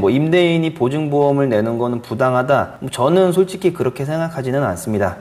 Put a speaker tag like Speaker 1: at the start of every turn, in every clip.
Speaker 1: 뭐 임대인이 보증보험을 내는 거는 부당하다, 저는 솔직히 그렇게 생각하지는 않습니다.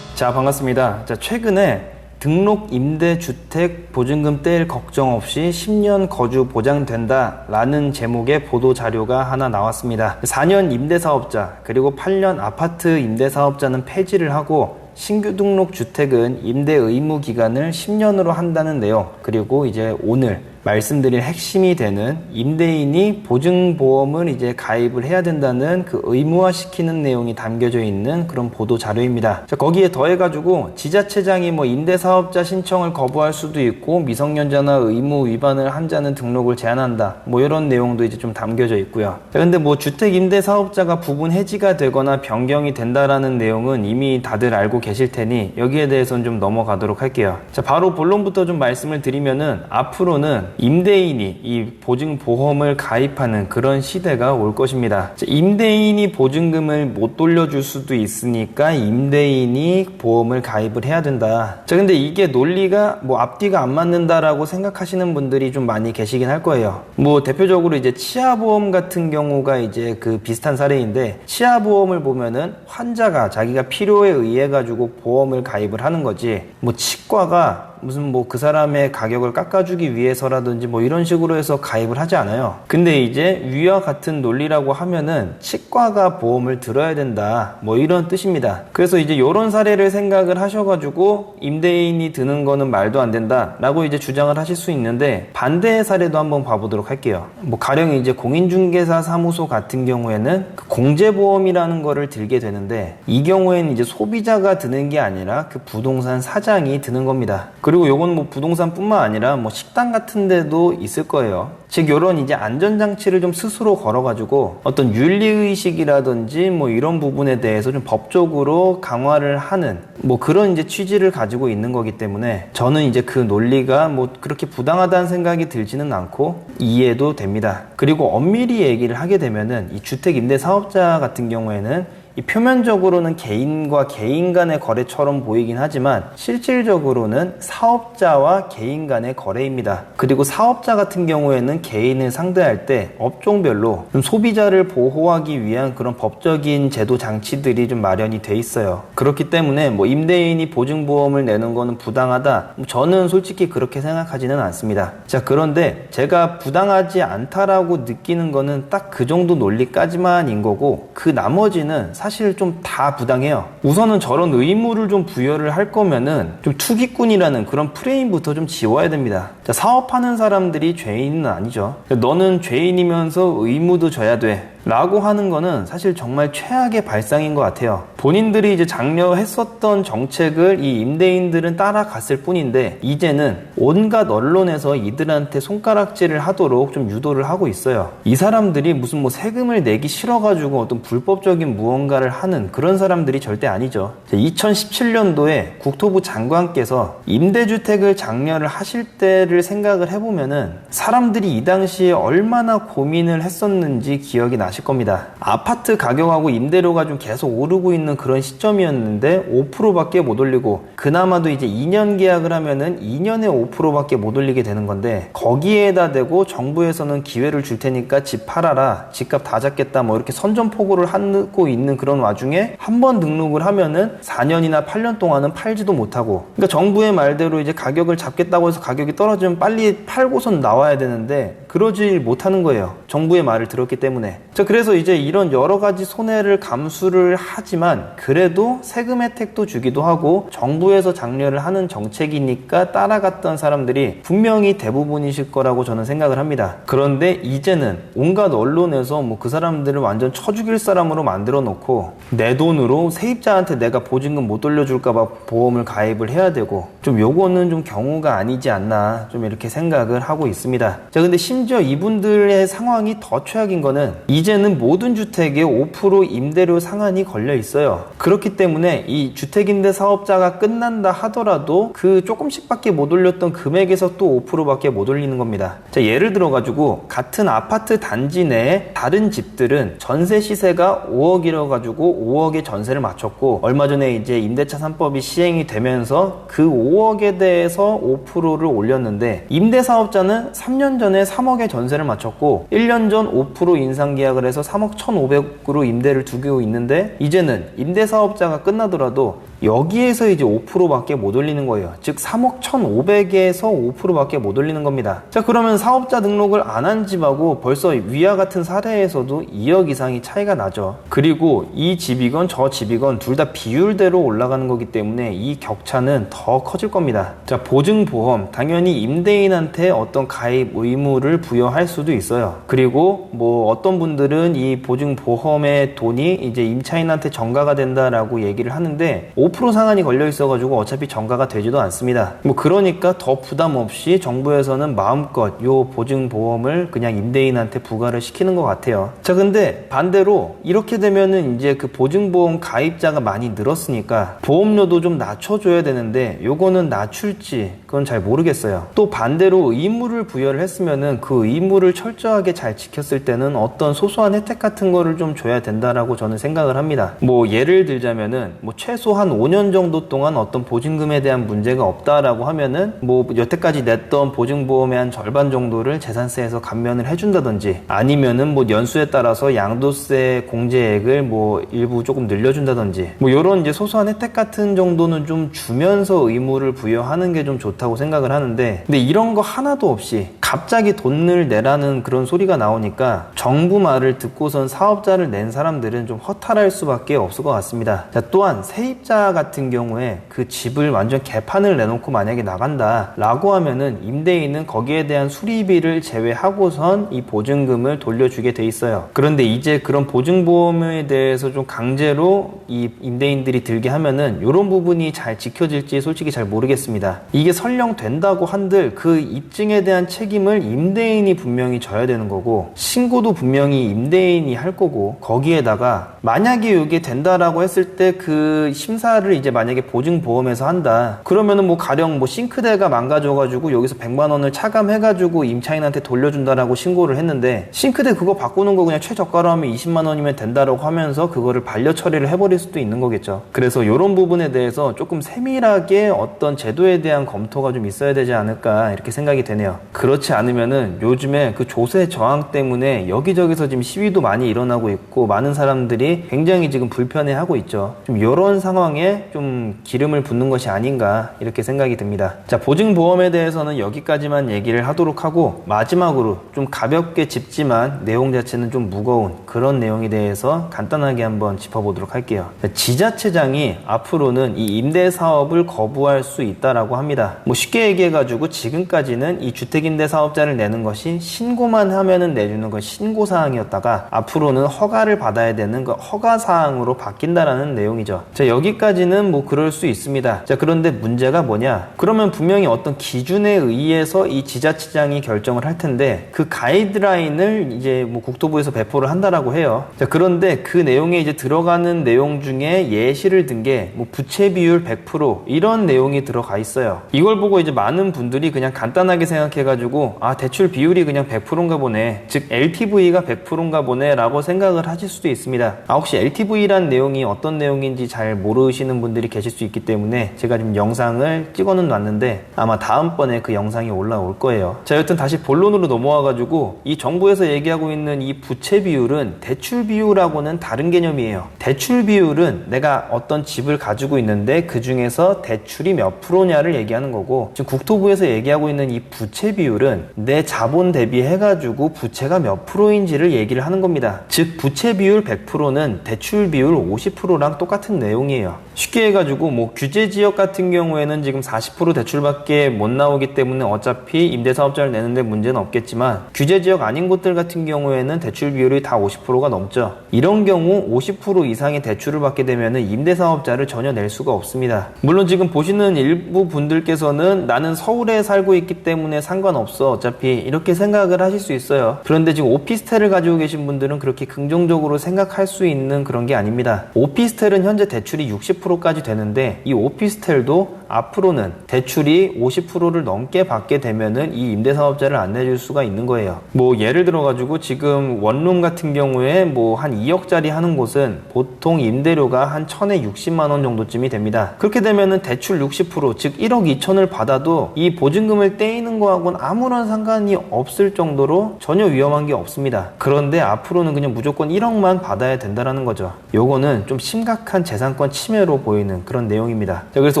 Speaker 1: 자, 반갑습니다. 자, 최근에 등록 임대주택 보증금 떼일 걱정 없이 10년 거주 보장된다 라는 제목의 보도자료가 하나 나왔습니다. 4년 임대사업자 그리고 8년 아파트 임대사업자는 폐지를 하고 신규 등록 주택은 임대 의무 기간을 10년으로 한다는 내용, 그리고 이제 오늘 말씀드릴 핵심이 되는 임대인이 보증보험을 이제 가입을 해야 된다는 그 의무화시키는 내용이 담겨져 있는 그런 보도 자료입니다. 자, 거기에 더해가지고 지자체장이 뭐 임대사업자 신청을 거부할 수도 있고 미성년자나 의무 위반을 한 자는 등록을 제한한다, 뭐 이런 내용도 이제 좀 담겨져 있고요. 자, 근데 뭐 주택 임대사업자가 부분 해지가 되거나 변경이 된다라는 내용은 이미 다들 알고 계실 테니 여기에 대해서는 좀 넘어가도록 할게요. 자, 바로 본론부터 좀 말씀을 드리면은 앞으로는 임대인이 이 보증보험을 가입하는 그런 시대가 올 것입니다. 임대인이 보증금을 못 돌려줄 수도 있으니까 임대인이 보험을 가입을 해야 된다. 자, 근데 이게 논리가 뭐 앞뒤가 안 맞는다라고 생각하시는 분들이 좀 많이 계시긴 할 거예요. 뭐 대표적으로 이제 치아보험 같은 경우가 이제 그 비슷한 사례인데, 치아보험을 보면은 환자가 자기가 필요에 의해 가지고 보험을 가입을 하는 거지, 뭐 치과가 무슨 뭐 그 사람의 가격을 깎아주기 위해서라든지 뭐 이런 식으로 해서 가입을 하지 않아요. 근데 이제 위와 같은 논리라고 하면은 치과가 보험을 들어야 된다, 뭐 이런 뜻입니다. 그래서 이제 이런 사례를 생각을 하셔가지고 임대인이 드는 거는 말도 안 된다 라고 이제 주장을 하실 수 있는데, 반대의 사례도 한번 봐보도록 할게요. 뭐 가령 이제 공인중개사 사무소 같은 경우에는 그 공제보험이라는 거를 들게 되는데, 이 경우에는 이제 소비자가 드는 게 아니라 그 부동산 사장이 드는 겁니다. 그리고 요건 뭐 부동산뿐만 아니라 뭐 식당 같은 데도 있을 거예요. 즉 요런 이제 안전장치를 좀 스스로 걸어가지고 어떤 윤리의식이라든지 뭐 이런 부분에 대해서 좀 법적으로 강화를 하는 뭐 그런 이제 취지를 가지고 있는 거기 때문에 저는 이제 그 논리가 뭐 그렇게 부당하다는 생각이 들지는 않고 이해도 됩니다. 그리고 엄밀히 얘기를 하게 되면은 이 주택 임대 사업자 같은 경우에는 이 표면적으로는 개인과 개인 간의 거래처럼 보이긴 하지만 실질적으로는 사업자와 개인 간의 거래입니다. 그리고 사업자 같은 경우에는 개인을 상대할 때 업종별로 좀 소비자를 보호하기 위한 그런 법적인 제도 장치들이 좀 마련이 돼 있어요. 그렇기 때문에 뭐 임대인이 보증보험을 내는 거는 부당하다, 저는 솔직히 그렇게 생각하지는 않습니다. 자, 그런데 제가 부당하지 않다라고 느끼는 거는 딱 그 정도 논리까지만인 거고, 그 나머지는 사실 좀 다 부당해요. 우선은 저런 의무를 좀 부여를 할 거면은 좀 투기꾼이라는 그런 프레임부터 좀 지워야 됩니다. 자, 사업하는 사람들이 죄인은 아니죠. 너는 죄인이면서 의무도 져야 돼 라고 하는 거는 사실 정말 최악의 발상인 것 같아요. 본인들이 이제 장려했었던 정책을 이 임대인들은 따라갔을 뿐인데, 이제는 온갖 언론에서 이들한테 손가락질을 하도록 좀 유도를 하고 있어요. 이 사람들이 무슨 뭐 세금을 내기 싫어가지고 어떤 불법적인 무언가를 하는 그런 사람들이 절대 아니죠. 2017년도에 국토부 장관께서 임대주택을 장려를 하실 때를 생각을 해보면은 사람들이 이 당시에 얼마나 고민을 했었는지 기억이 나실 겁니다. 아파트 가격하고 임대료가 좀 계속 오르고 있는 그런 시점이었는데 5%밖에 못 올리고, 그나마도 이제 2년 계약을 하면은 2년에 5%밖에 못 올리게 되는 건데, 거기에다 대고 정부에서는 기회를 줄 테니까 집 팔아라, 집값 다 잡겠다, 뭐 이렇게 선전포고를 하고 있는 그런 와중에 한 번 등록을 하면은 4년이나 8년 동안은 팔지도 못하고, 그러니까 정부의 말대로 이제 가격을 잡겠다고 해서 가격이 떨어지면 빨리 팔고선 나와야 되는데 그러질 못하는 거예요. 정부의 말을 들었기 때문에. 자, 그래서 이제 이런 여러 가지 손해를 감수를 하지만 그래도 세금 혜택도 주기도 하고 정부에서 장려를 하는 정책이니까 따라갔던 사람들이 분명히 대부분이실 거라고 저는 생각을 합니다. 그런데 이제는 온갖 언론에서 뭐 그 사람들을 완전 쳐 죽일 사람으로 만들어 놓고, 내 돈으로 세입자한테 내가 보증금 못 돌려줄까봐 보험을 가입을 해야 되고, 좀 요거는 좀 경우가 아니지 않나 좀 이렇게 생각을 하고 있습니다. 자, 근데 심지어 이분들의 상황이 더 최악인 거는 이제는 모든 주택에 5% 임대료 상한이 걸려 있어요. 그렇기 때문에 이 주택임대 사업자가 끝난다 하더라도 그 조금씩밖에 못 올렸던 금액에서 또 5%밖에 못 올리는 겁니다. 자, 예를 들어 가지고 같은 아파트 단지 내에 다른 집들은 전세 시세가 5억이라 가지고 5억의 전세를 맞췄고, 얼마 전에 이제 임대차 3법이 시행이 되면서 그 5억에 대해서 5%를 올렸는데, 임대사업자는 3년 전에 3억의 전세를 맞췄고 1년 전 5% 인상 계약을 해서 3억 1,500으로 임대를 두고 있는데, 이제는 임대사업자가 끝나더라도 여기에서 이제 5%밖에 못 올리는 거예요. 즉 3억 1,500에서 5%밖에 못 올리는 겁니다. 자, 그러면 사업자 등록을 안 한 집하고 벌써 위와 같은 사례에서도 2억 이상이 차이가 나죠. 그리고 이 집이건 저 집이건 둘 다 비율대로 올라가는 거기 때문에 이 격차는 더 커질 겁니다. 자, 보증보험, 당연히 임대인한테 어떤 가입 의무를 부여할 수도 있어요. 그리고 뭐 어떤 분들은 이 보증보험의 돈이 이제 임차인한테 전가가 된다라고 얘기를 하는데, 5% 상한이 걸려 있어가지고 어차피 전가가 되지도 않습니다. 뭐 그러니까 더 부담 없이 정부에서는 마음껏 요 보증보험을 그냥 임대인한테 부과를 시키는 것 같아요. 자, 근데 반대로 이렇게 되면은 이제 그 보증보험 가입자가 많이 늘었으니까 보험료도 좀 낮춰줘야 되는데, 요거는 낮출지 그건 잘 모르겠어요. 또 반대로 의무를 부여를 했으면은 그 의무를 철저하게 잘 지켰을 때는 어떤 소소한 혜택 같은 거를 좀 줘야 된다라고 저는 생각을 합니다. 뭐 예를 들자면은 뭐 최소한 5년 정도 동안 어떤 보증금에 대한 문제가 없다라고 하면은 뭐 여태까지 냈던 보증보험의 한 절반 정도를 재산세에서 감면을 해준다든지, 아니면은 뭐 연수에 따라서 양도세 공제액을 뭐 일부 조금 늘려준다든지, 뭐 요런 이제 소소한 혜택 같은 정도는 좀 주면서 의무를 부여하는 게 좀 좋다고 생각을 하는데, 근데 이런 거 하나도 없이 갑자기 돈을 내라는 그런 소리가 나오니까 정부 말을 듣고선 사업자를 낸 사람들은 좀 허탈할 수밖에 없을 것 같습니다. 자, 또한 세입자 같은 경우에 그 집을 완전 개판을 내놓고 만약에 나간다 라고 하면은 임대인은 거기에 대한 수리비를 제외하고선 이 보증금을 돌려주게 돼 있어요. 그런데 이제 그런 보증보험에 대해서 좀 강제로 이 임대인들이 들게 하면은 이런 부분이 잘 지켜질지 솔직히 잘 모르겠습니다. 이게 설령 된다고 한들 그 입증에 대한 책임을 임대인이 분명히 져야 되는 거고, 신고도 분명히 임대인이 할 거고, 거기에다가 만약에 이게 된다라고 했을 때 그 심사를 이제 만약에 보증보험에서 한다 그러면은 뭐 가령 뭐 싱크대가 망가져가지고 여기서 100만 원을 차감해가지고 임차인한테 돌려준다라고 신고를 했는데, 싱크대 그거 바꾸는 거 그냥 최저가로 하면 20만 원이면 된다라고 하면서 그거를 반려 처리를 해버릴 수도 있는 거겠죠. 그래서 이런 부분에 대해서 조금 세밀하게 어떤 제도에 대한 검토가 좀 있어야 되지 않을까 이렇게 생각이 되네요. 그렇지 않으면은 요즘에 그 조세 저항 때문에 여기저기서 지금 시위도 많이 일어나고 있고 많은 사람들이 굉장히 지금 불편해하고 있죠. 좀 이런 상황에 좀 기름을 붓는 것이 아닌가 이렇게 생각이 듭니다. 자, 보증보험에 대해서는 여기까지만 얘기를 하도록 하고, 마지막으로 좀 가볍게 짚지만 내용 자체는 좀 무거운 그런 내용에 대해서 간단하게 한번 짚어보도록 할게요. 지자체장이 앞으로는 이 임대사업을 거부할 수 있다라고 합니다. 뭐 쉽게 얘기해가지고 지금까지는 이 주택임대사업자를 내는 것이 신고만 하면은 내주는 건 신고사항이었다가 앞으로는 허가를 받아야 되는 그 허가사항으로 바뀐다라는 내용이죠. 자, 여기까지는 뭐 그럴 수 있습니다. 자, 그런데 문제가 뭐냐? 그러면 분명히 어떤 기준에 의해서 이 지자체장이 결정을 할 텐데, 그 가이드라인을 이제 뭐 국토부에서 배포를 한다라고 해요. 자, 그런데 그 내용에 이제 들어가는 내용 중에 예시를 든 게 뭐 부채 비율 100% 이런 내용이 들어가 있어요. 이걸 보고 이제 많은 분들이 그냥 간단하게 생각해가지고 아, 대출 비율이 그냥 100%인가 보네, 즉 LTV가 100%인가 보네 라고 생각을 하실 수도 있습니다. 혹시 LTV란 내용이 어떤 내용인지 잘 모르시는 분들이 계실 수 있기 때문에 제가 지금 영상을 찍어는 놨는데 아마 다음번에 그 영상이 올라올 거예요. 자, 여튼 다시 본론으로 넘어와가지고 이 정부에서 얘기하고 있는 이 부채 비율은 대출 비율하고는 다른 개념이에요. 대출 비율은 내가 어떤 집을 가지고 있는데 그 중에서 대출이 몇 프로냐를 얘기하는 거고, 지금 국토부에서 얘기하고 있는 이 부채 비율은 내 자본 대비해가지고 부채가 몇 프로인지를 얘기를 하는 겁니다. 즉 부채 비율 100%는 대출 비율 50%랑 똑같은 내용이에요. 쉽게 해가지고 뭐 규제 지역 같은 경우에는 지금 40% 대출밖에 못 나오기 때문에 어차피 임대사업자를 내는데 문제는 없겠지만, 규제 지역 아닌 곳들 같은 경우에는 대출 비율이 다 50%가 넘죠. 이런 경우 50% 이상의 대출을 받게 되면 임대사업자를 전혀 낼 수가 없습니다. 물론 지금 보시는 일부 분들께서는 나는 서울에 살고 있기 때문에 상관없어, 어차피 이렇게 생각을 하실 수 있어요. 그런데 지금 오피스텔을 가지고 계신 분들은 그렇게 긍정적으로 생각할 수 있는 그런 게 아닙니다. 오피스텔은 현재 대출이 60%까지 되는데, 이 오피스텔도 앞으로는 대출이 50%를 넘게 받게 되면은 이 임대사업자를 안 내줄 수가 있는 거예요. 뭐 예를 들어가지고 지금 원룸 같은 경우에 뭐 한 2억짜리 하는 곳은 보통 임대료가 한 1000에 60만 원 정도쯤이 됩니다. 그렇게 되면은 대출 60%, 즉 1억 2천을 받아도 이 보증금을 떼이는 거하고는 아무런 상관이 없을 정도로 전혀 위험한 게 없습니다. 그런데 앞으로는 그냥 무조건 1억만 받아야 된다라는 거죠. 요거는 좀 심각한 재산권 침해로 보이는 그런 내용입니다. 자, 그래서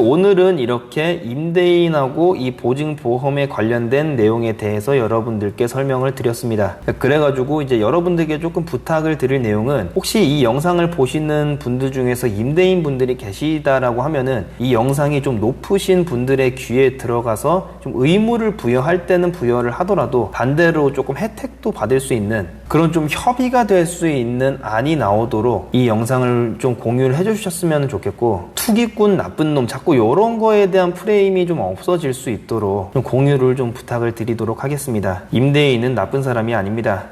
Speaker 1: 오늘은 이렇게 임대인하고 이 보증보험에 관련된 내용에 대해서 여러분들께 설명을 드렸습니다. 그래가지고 이제 여러분들께 조금 부탁을 드릴 내용은, 혹시 이 영상을 보시는 분들 중에서 임대인 분들이 계시다라고 하면은 이 영상이 좀 높으신 분들의 귀에 들어가서 좀 의무를 부여할 때는 부여를 하더라도 반대로 조금 혜택도 받을 수 있는 그런 좀 협의가 될 수 있는 안이 나오도록 이 영상을 좀 공유를 해주셨으면 좋겠고, 투기꾼, 나쁜 놈, 자꾸 이런 거에 대한 프레임이 좀 없어질 수 있도록 좀 공유를 좀 부탁을 드리도록 하겠습니다. 임대인은 나쁜 사람이 아닙니다.